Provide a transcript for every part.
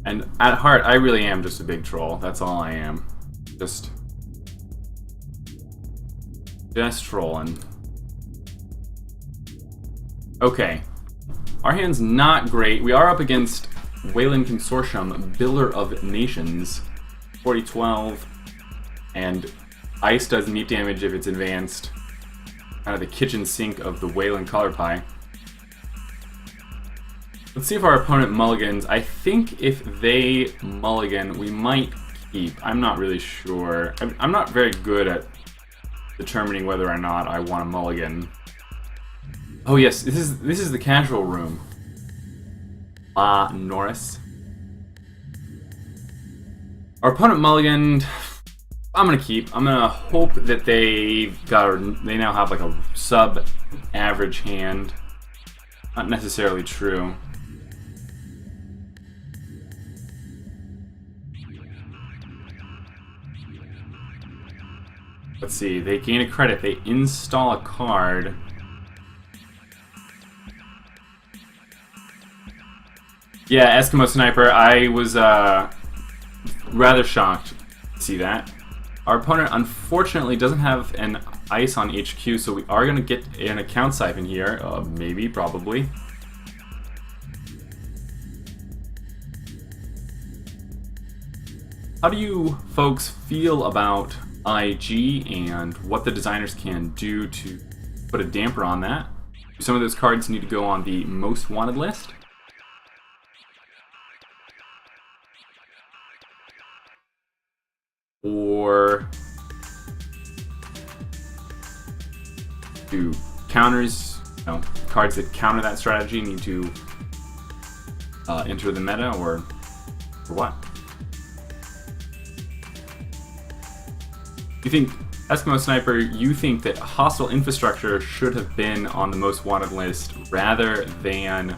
And at heart, I really am just a big troll. That's all I am. Just trolling. Okay. Our hand's not great. We are up against Wayland Consortium, Builder of Nations, 4012, and ice does meat damage if it's advanced. Kind of the kitchen sink of the Wayland Color Pie. Let's see if our opponent mulligans. I think if they mulligan, we might keep. I'm not really sure. I'm not very good at determining whether or not I want to mulligan. Oh yes, this is the casual room. Norris. Our opponent mulliganed. I'm gonna keep. I'm gonna hope that they now have like a sub-average hand. Not necessarily true. Let's see. They gain a credit. They install a card. Yeah, Eskimo Sniper. I was rather shocked to see that. Our opponent, unfortunately, doesn't have an ice on HQ, so we are going to get an account siphon here. Maybe, probably. How do you folks feel about IG and what the designers can do to put a damper on that? Do some of those cards need to go on the most wanted list? Or do counters, cards that counter that strategy need to enter the meta, or what? You think, Eskimo Sniper, you think that hostile infrastructure should have been on the most wanted list rather than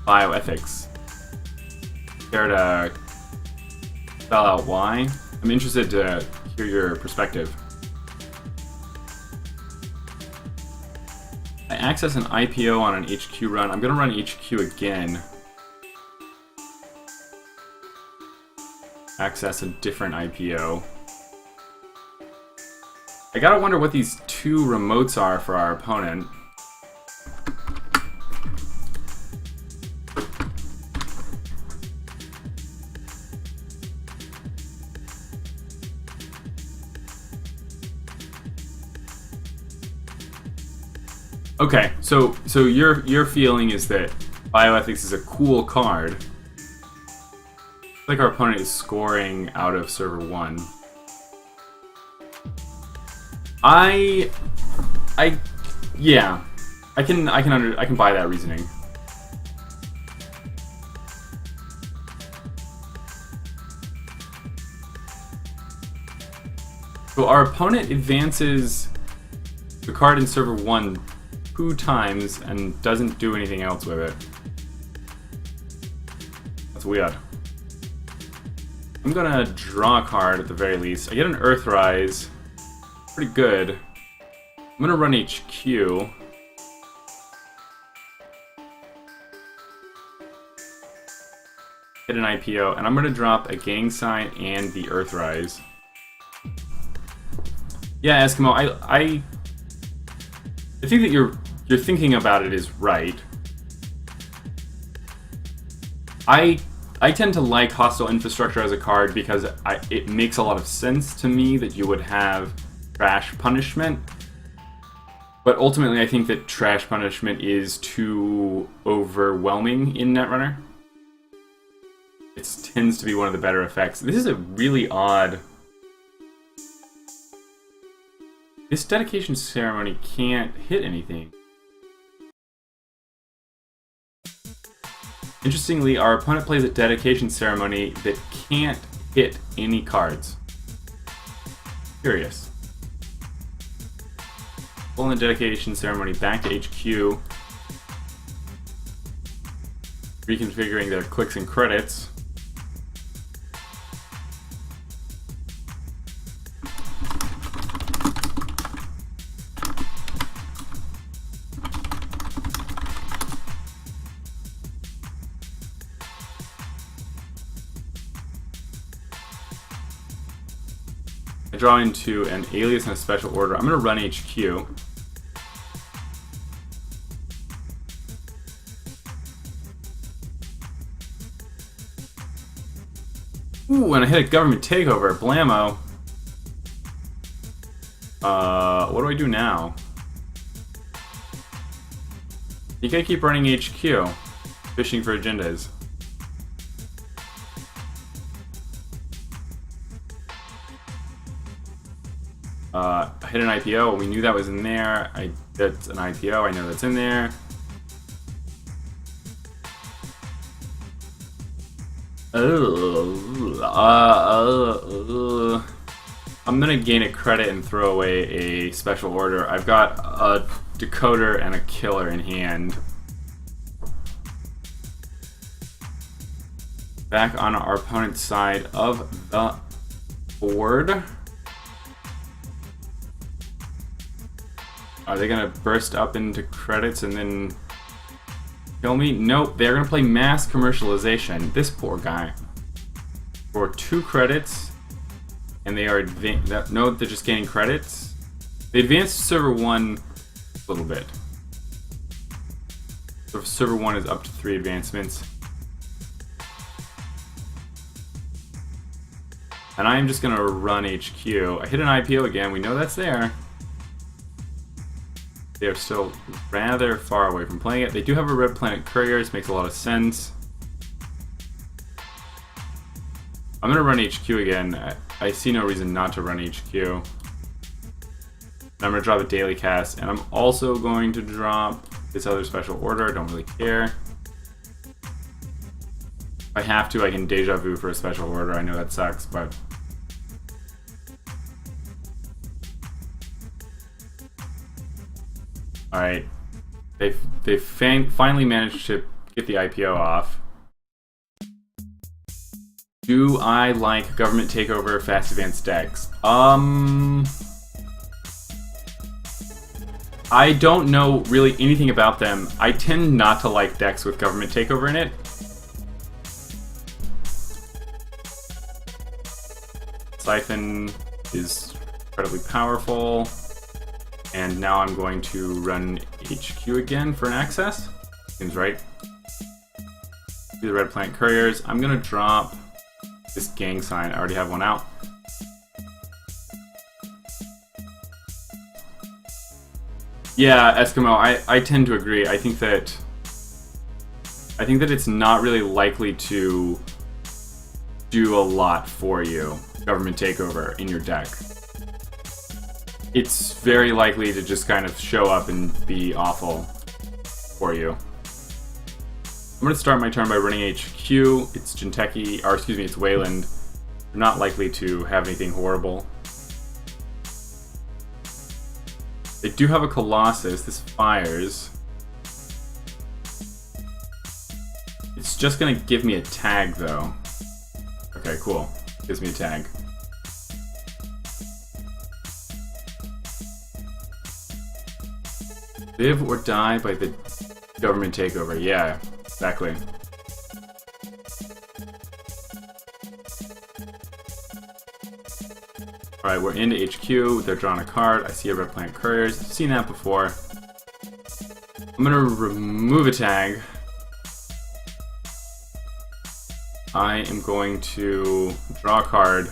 bioethics? Care to spell out why? I'm interested to hear your perspective. I access an IPO on an HQ run. I'm gonna run HQ again. Access a different IPO. I gotta wonder what these two remotes are for our opponent. Okay, so your feeling is that bioethics is a cool card. Like our opponent is scoring out of server 1. Yeah, I can buy that reasoning. So our opponent advances the card in server 1 2 times and doesn't do anything else with it. That's weird. I'm gonna draw a card at the very least. I get an Earthrise. Pretty good. I'm gonna run HQ. Hit an IPO, and I'm gonna drop a Gang Sign and the Earthrise. Yeah, Eskimo, I think that you're thinking about it is right. I tend to like hostile infrastructure as a card because it makes a lot of sense to me that you would have trash punishment. But ultimately, I think that trash punishment is too overwhelming in Netrunner. It tends to be one of the better effects. This is a really odd... This dedication ceremony can't hit anything. Interestingly, our opponent plays a dedication ceremony that can't hit any cards. Curious. Pulling the dedication ceremony back to HQ. Reconfiguring their clicks and credits. I draw into an alias and a special order. I'm going to run HQ. Ooh, and I hit a government takeover. Blammo. What do I do now? You gotta keep running HQ. Fishing for agendas. I hit an IPO. We knew that was in there. That's an IPO. I know that's in there. I'm gonna gain a credit and throw away a special order. I've got a decoder and a killer in hand. Back on our opponent's side of the board. Are they gonna burst up into credits and then kill me? Nope, they're gonna play mass commercialization. This poor guy. For 2 credits, and they are no, they're just gaining credits. They advanced server 1 a little bit. So server 1 is up to 3 advancements. And I am just gonna run HQ. I hit an IPO again, we know that's there. They are still rather far away from playing it. They do have a red planet couriers, makes a lot of sense. I'm gonna run HQ again. I see no reason not to run HQ. And I'm gonna drop a daily cast, and I'm also going to drop this other special order. Don't really care. If I have to, I can deja vu for a special order. I know that sucks, but alright. They finally managed to get the IPO off. Do I like government takeover fast advanced decks? I don't know really anything about them. I tend not to like decks with government takeover in it. Siphon is incredibly powerful. And now I'm going to run HQ again for an access. Seems right. Do the red plant couriers. I'm gonna drop this gang sign. I already have one out. Yeah, Eskimo, I tend to agree. I think that it's not really likely to do a lot for you, government takeover, in your deck. It's very likely to just kind of show up and be awful for you. I'm going to start my turn by running HQ. It's Jinteki, or excuse me, it's Wayland. They're not likely to have anything horrible. They do have a Colossus. This fires. It's just going to give me a tag, though. Okay, cool. Gives me a tag. Live or die by the government takeover. Yeah, exactly. Alright, we're into HQ. They're drawing a card. I see a red plant couriers. I've seen that before. I'm gonna remove a tag. I am going to draw a card.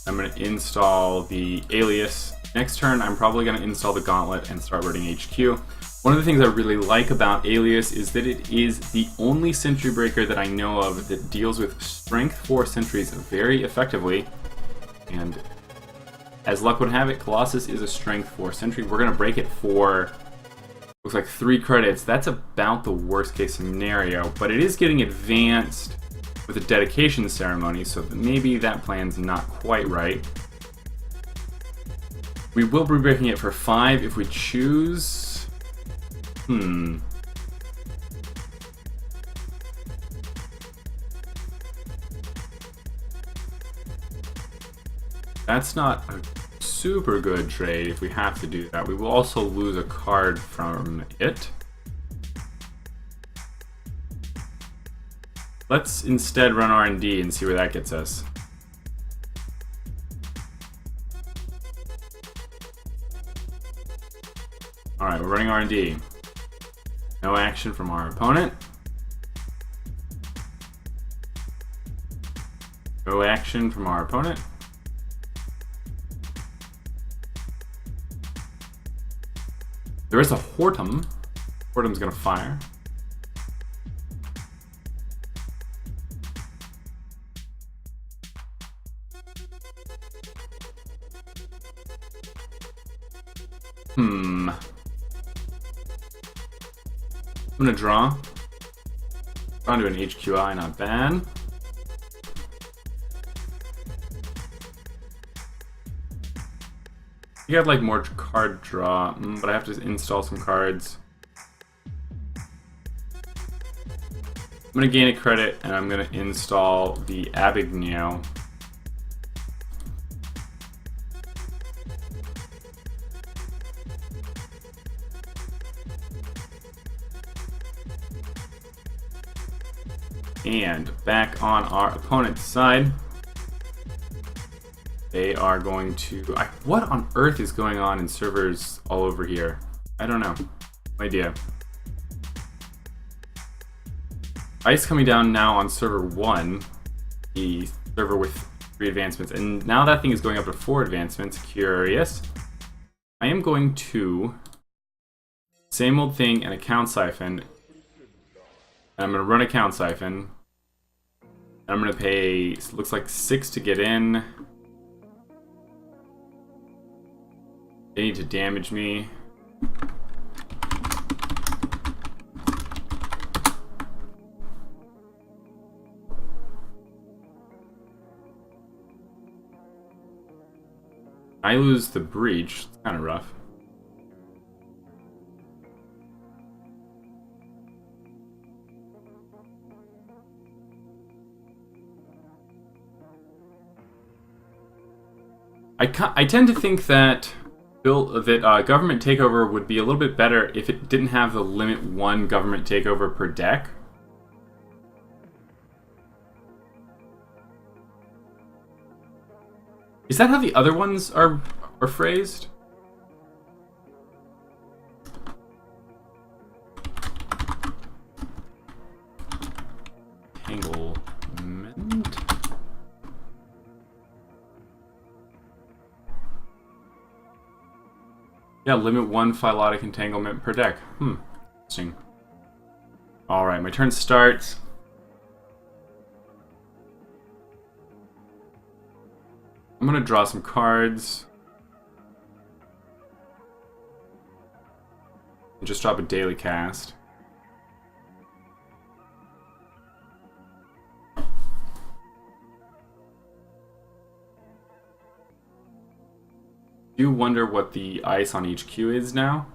I'm gonna install the alias. Next turn, I'm probably going to install the Gauntlet and start running HQ. One of the things I really like about Alias is that it is the only Sentry Breaker that I know of that deals with Strength 4 sentries very effectively. And as luck would have it, Colossus is a Strength 4 sentry. We're going to break it for, looks like 3 credits. That's about the worst case scenario, but it is getting advanced with a dedication ceremony, so maybe that plan's not quite right. We will be breaking it for 5 if we choose. That's not a super good trade if we have to do that. We will also lose a card from it. Let's instead run R&D and see where that gets us. Alright, we're running R&D. No action from our opponent. No action from our opponent. There is a Hortum. Hortum's gonna fire. I'm gonna draw. Onto an HQI, not bad. You have like more card draw, but I have to install some cards. I'm gonna gain a credit and I'm gonna install the Abigneo. And back on our opponent's side, they are going to... what on earth is going on in servers all over here? I don't know. No idea. Ice coming down now on server 1, the server with 3 advancements, and now that thing is going up to 4 advancements. Curious. I am going to... same old thing and account siphon. I'm going to run account siphon. I'm going to pay, looks like 6 to get in. They need to damage me. I lose the breach. It's kind of rough. I tend to think that government takeover would be a little bit better if it didn't have the limit 1 government takeover per deck. Is that how the other ones are phrased? Entanglement. Yeah, limit 1 phylotic entanglement per deck. Interesting. Alright, my turn starts. I'm gonna draw some cards. And just drop a daily cast. Do wonder what the ice on HQ is now.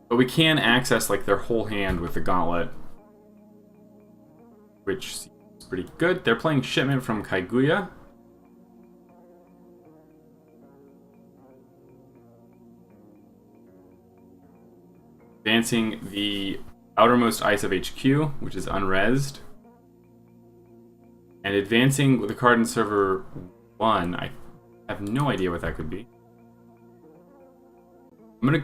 But we can access like their whole hand with the gauntlet, which seems pretty good. They're playing Shipment from Kaiguya. Advancing the outermost ice of HQ, which is unrezzed. And advancing with a card in server 1, I have no idea what that could be. I'm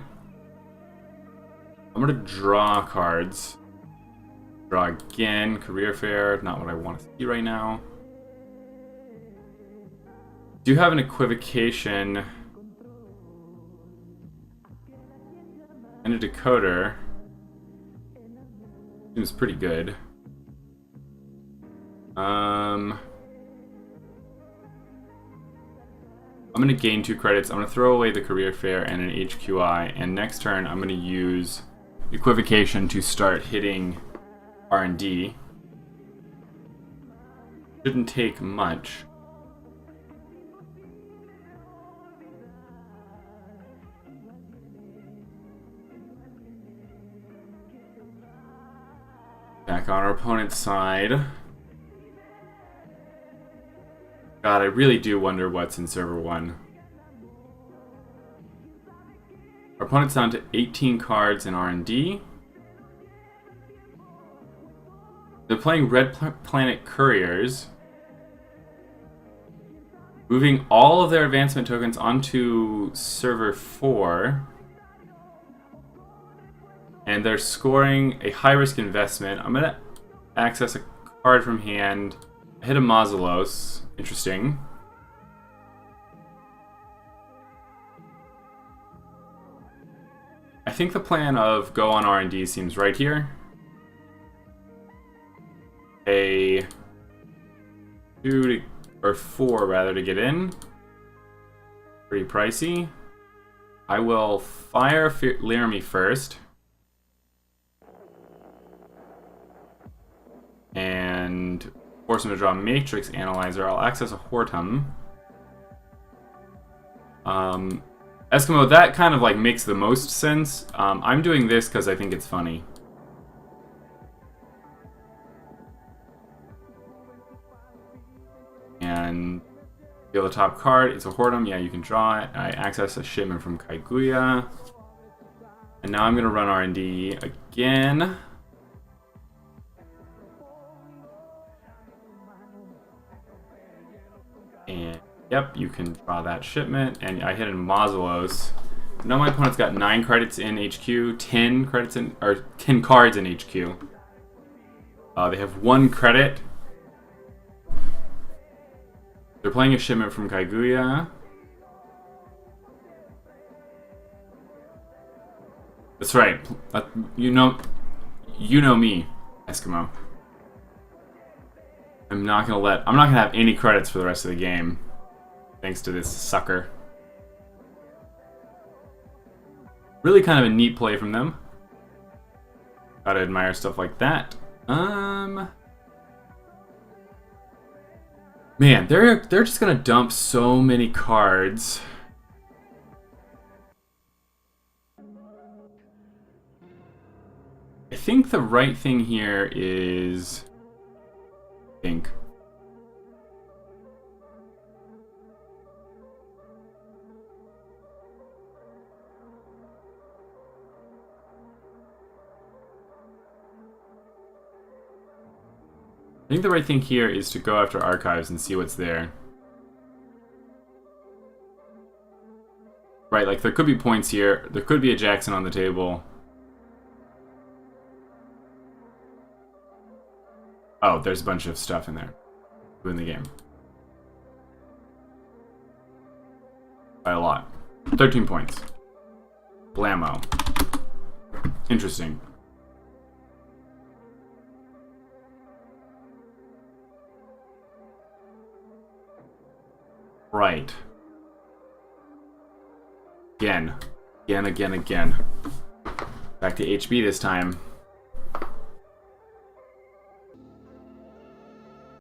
gonna draw cards. Draw again. Career fair, not what I want to see right now. Do have an equivocation and a decoder. Seems pretty good. I'm going to gain 2 credits. I'm going to throw away the career fair and an HQI, and next turn I'm going to use equivocation to start hitting R&D. Shouldn't take much. Back on our opponent's side. God, I really do wonder what's in server 1. Our opponent's down to 18 cards in R&D. They're playing Red Planet Couriers. moving all of their advancement tokens onto server 4. And they're scoring a high-risk investment. I'm going to access a card from hand. I hit a Mausoleos. Interesting. I think the plan of go on R&D seems right here. A 2 to, or 4 rather to get in. Pretty pricey. I will fire Laramie first. And force him to draw Matrix Analyzer. I'll access a Hortum. Eskimo, that kind of like makes the most sense. I'm doing this because I think it's funny. And feel the top card. It's a Hortum. Yeah, you can draw it. I access a shipment from Kaiguya. And now I'm going to run R&D again. And yep, you can draw that shipment. And I hit in Mausoleos. Now my opponent's got 9 credits in HQ, 10 credits in, or 10 cards in HQ. They have 1 credit. They're playing a shipment from Kaiguya. That's right. You know me, Eskimo. I'm not gonna have any credits for the rest of the game, thanks to this sucker. Really kind of a neat play from them. Gotta admire stuff like that. Man, they're just gonna dump so many cards. I think the right thing here is think. I think the right thing here is to go after archives and see what's there. Right, like there could be points here. There could be a Jackson on the table. Oh, there's a bunch of stuff in there. In the game. By a lot. 13 points. Blammo. Interesting. Right. Again. Again. Back to HB this time.